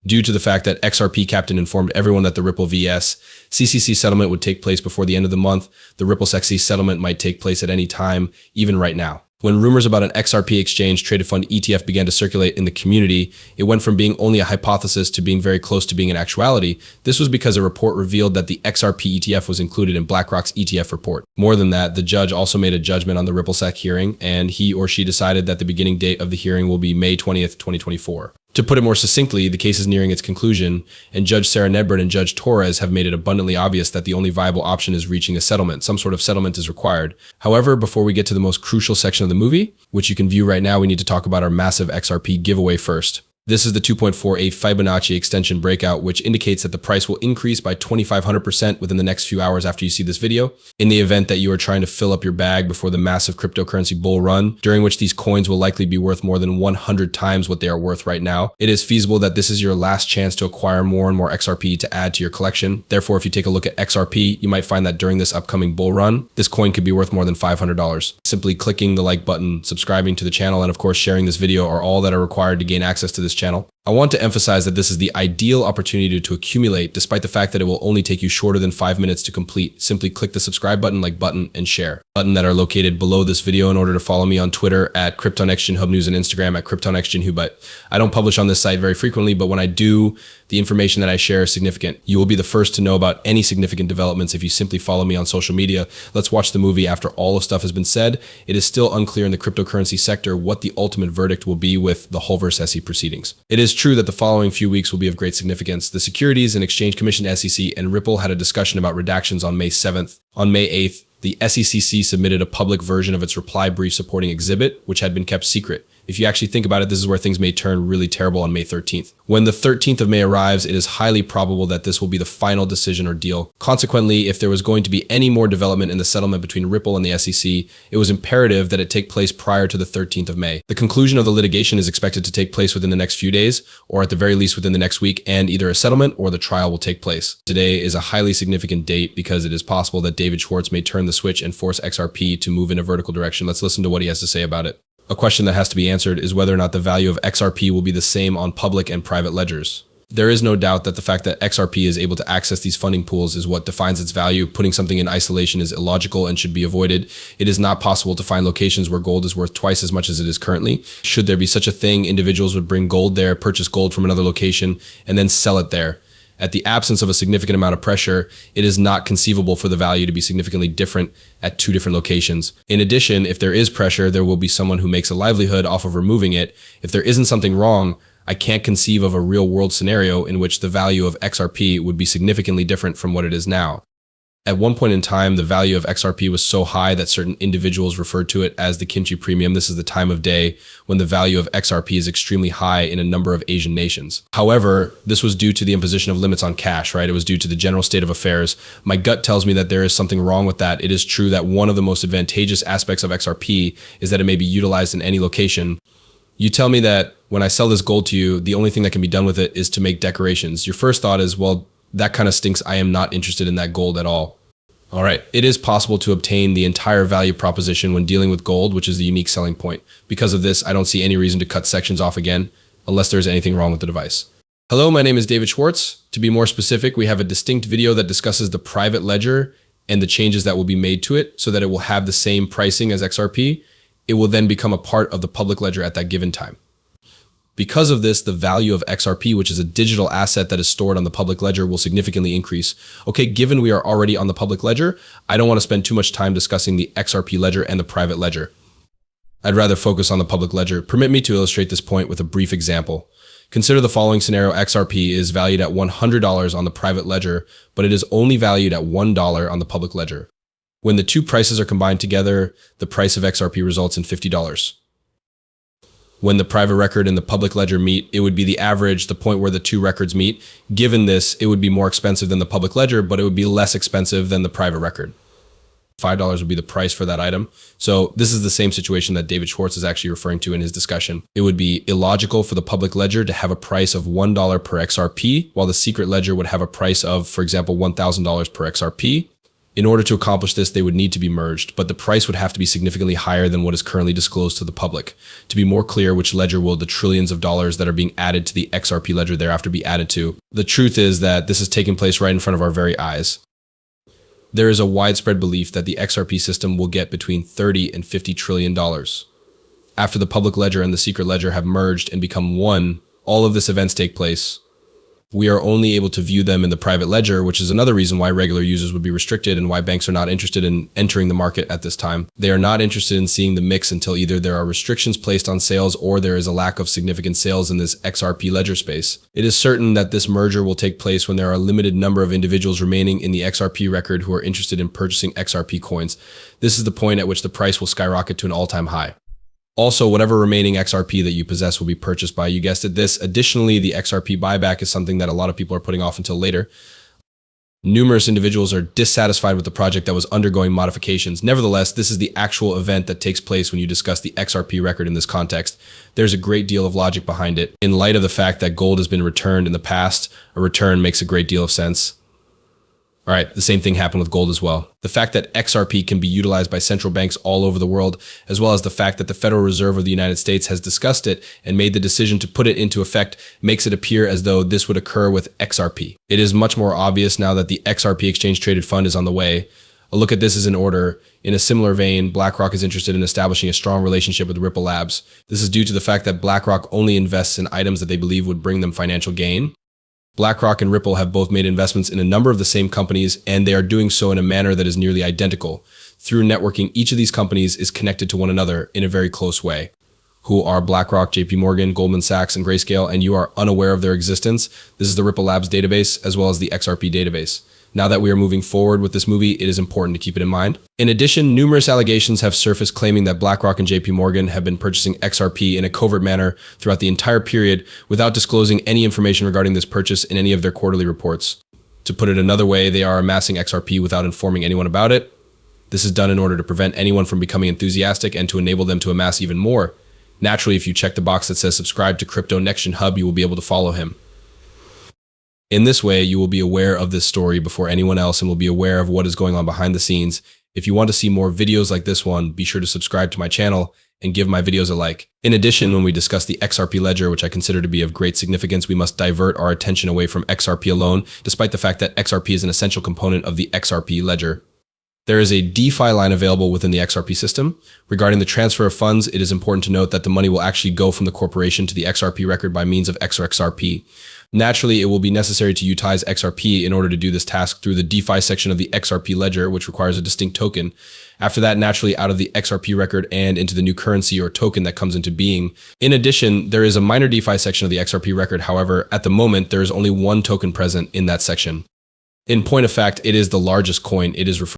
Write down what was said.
Due to the fact that XRP Captain informed everyone that the Ripple VS CCC settlement would take place before the end of the month, the Ripple SEC settlement might take place at any time, even right now. When rumors about an XRP exchange traded fund ETF began to circulate in the community, it went from being only a hypothesis to being very close to being an actuality. This was because a report revealed that the XRP ETF was included in BlackRock's ETF report. More than that, the judge also made a judgment on the RippleSec hearing, and he or she decided that the beginning date of the hearing will be May 20th, 2024. To put it more succinctly, the case is nearing its conclusion, and Judge Sarah Nedbert and Judge Torres have made it abundantly obvious that the only viable option is reaching a settlement. Some sort of settlement is required. However, before we get to the most crucial section of the movie, which you can view right now, we need to talk about our massive XRP giveaway first. This is the 2.48 Fibonacci extension breakout, which indicates that the price will increase by 2,500% within the next few hours after you see this video. In the event that you are trying to fill up your bag before the massive cryptocurrency bull run, during which these coins will likely be worth more than 100 times what they are worth right now, it is feasible that this is your last chance to acquire more and more XRP to add to your collection. Therefore, if you take a look at XRP, you might find that during this upcoming bull run, this coin could be worth more than $500. Simply clicking the like button, subscribing to the channel, and of course sharing this video are all that are required to gain access to this channel. I want to emphasize that this is the ideal opportunity to accumulate, despite the fact that it will only take you shorter than 5 minutes to complete. Simply click the subscribe button, like button, and share button that are located below this video in order to follow me on Twitter at CryptonExchange Hub News and Instagram at CryptonExchange Hub. I don't publish on this site very frequently, but when I do, the information that I share is significant. You will be the first to know about any significant developments if you simply follow me on social media. Let's watch the movie. After all of stuff has been said, it is still unclear in the cryptocurrency sector what the ultimate verdict will be with the Hulver SE proceedings. It is true that the following few weeks will be of great significance. The Securities and Exchange Commission SEC and Ripple had a discussion about redactions on May 7th. On May 8th, the SEC submitted a public version of its reply brief supporting Exhibit, which had been kept secret. If you actually think about it, this is where things may turn really terrible on May 13th. When the 13th of May arrives, it is highly probable that this will be the final decision or deal. Consequently, if there was going to be any more development in the settlement between Ripple and the SEC, it was imperative that it take place prior to the 13th of May. The conclusion of the litigation is expected to take place within the next few days, or at the very least within the next week, and either a settlement or the trial will take place. Today is a highly significant date because it is possible that David Schwartz may turn the switch and force XRP to move in a vertical direction. Let's listen to what he has to say about it. A question that has to be answered is whether or not the value of XRP will be the same on public and private ledgers. There is no doubt that the fact that XRP is able to access these funding pools is what defines its value. Putting something in isolation is illogical and should be avoided. It is not possible to find locations where gold is worth twice as much as it is currently. Should there be such a thing, individuals would bring gold there, purchase gold from another location, and then sell it there. At the absence of a significant amount of pressure, it is not conceivable for the value to be significantly different at two different locations. In addition, if there is pressure, there will be someone who makes a livelihood off of removing it. If there isn't something wrong, I can't conceive of a real world scenario in which the value of XRP would be significantly different from what it is now. At one point in time, the value of XRP was so high that certain individuals referred to it as the kimchi premium. This is the time of day when the value of XRP is extremely high in a number of Asian nations. However, this was due to the imposition of limits on cash, right? It was due to the general state of affairs. My gut tells me that there is something wrong with that. It is true that one of the most advantageous aspects of XRP is that it may be utilized in any location. You tell me that when I sell this gold to you, the only thing that can be done with it is to make decorations. Your first thought is, well, that kind of stinks. I am not interested in that gold at all. All right, it is possible to obtain the entire value proposition when dealing with gold, which is the unique selling point. Because of this, I don't see any reason to cut sections off again, unless there's anything wrong with the device. Hello, my name is David Schwartz. To be more specific, we have a distinct video that discusses the private ledger and the changes that will be made to it so that it will have the same pricing as XRP. It will then become a part of the public ledger at that given time. Because of this, the value of XRP, which is a digital asset that is stored on the public ledger, will significantly increase. Okay, given we are already on the public ledger, I don't want to spend too much time discussing the XRP ledger and the private ledger. I'd rather focus on the public ledger. Permit me to illustrate this point with a brief example. Consider the following scenario. XRP is valued at $100 on the private ledger, but it is only valued at $1 on the public ledger. When the two prices are combined together, the price of XRP results in $50. When the private record and the public ledger meet, it would be the average, the point where the two records meet. Given this, it would be more expensive than the public ledger, but it would be less expensive than the private record. $5 would be the price for that item. So this is the same situation that David Schwartz is actually referring to in his discussion. It would be illogical for the public ledger to have a price of $1 per XRP, while the secret ledger would have a price of, for example, $1,000 per XRP. In order to accomplish this, they would need to be merged, but the price would have to be significantly higher than what is currently disclosed to the public. To be more clear, which ledger will the trillions of dollars that are being added to the XRP ledger thereafter be added to? The truth is that this is taking place right in front of our very eyes. There is a widespread belief that the XRP system will get between $30 and $50 trillion. After the public ledger and the secret ledger have merged and become one, all of this events take place. We are only able to view them in the private ledger, which is another reason why regular users would be restricted and why banks are not interested in entering the market at this time. They are not interested in seeing the mix until either there are restrictions placed on sales or there is a lack of significant sales in this XRP ledger space. It is certain that this merger will take place when there are a limited number of individuals remaining in the XRP record who are interested in purchasing XRP coins. This is the point at which the price will skyrocket to an all-time high. Also, whatever remaining XRP that you possess will be purchased by, you guessed it, this. Additionally, the XRP buyback is something that a lot of people are putting off until later. Numerous individuals are dissatisfied with the project that was undergoing modifications. Nevertheless, this is the actual event that takes place when you discuss the XRP record in this context. There's a great deal of logic behind it. In light of the fact that gold has been returned in the past, a return makes a great deal of sense. All right, the same thing happened with gold as well. The fact that XRP can be utilized by central banks all over the world, as well as the fact that the Federal Reserve of the United States has discussed it and made the decision to put it into effect, makes it appear as though this would occur with XRP. It is much more obvious now that the XRP exchange traded fund is on the way. A look at this is in order. In a similar vein, BlackRock is interested in establishing a strong relationship with Ripple Labs. This is due to the fact that BlackRock only invests in items that they believe would bring them financial gain. BlackRock and Ripple have both made investments in a number of the same companies, and they are doing so in a manner that is nearly identical. Through networking, each of these companies is connected to one another in a very close way. Who are BlackRock, JP Morgan, Goldman Sachs, and Grayscale, and you are unaware of their existence? This is the Ripple Labs database, as well as the XRP database. Now that we are moving forward with this movie, it is important to keep it in mind. In addition, numerous allegations have surfaced claiming that BlackRock and JP Morgan have been purchasing XRP in a covert manner throughout the entire period without disclosing any information regarding this purchase in any of their quarterly reports. To put it another way, they are amassing XRP without informing anyone about it. This is done in order to prevent anyone from becoming enthusiastic and to enable them to amass even more. Naturally, if you check the box that says subscribe to Crypto Next Hub, you will be able to follow him. In this way, you will be aware of this story before anyone else and will be aware of what is going on behind the scenes. If you want to see more videos like this one, be sure to subscribe to my channel and give my videos a like. In addition, when we discuss the XRP ledger, which I consider to be of great significance, we must divert our attention away from XRP alone, despite the fact that XRP is an essential component of the XRP ledger. There is a DeFi line available within the XRP system. Regarding the transfer of funds, it is important to note that the money will actually go from the corporation to the XRP record by means of XRP. Naturally, it will be necessary to utilize XRP in order to do this task through the DeFi section of the XRP ledger, which requires a distinct token. After that, naturally out of the XRP record and into the new currency or token that comes into being. In addition, there is a minor DeFi section of the XRP record. However, at the moment, there is only one token present in that section. In point of fact, it is the largest coin. It is referred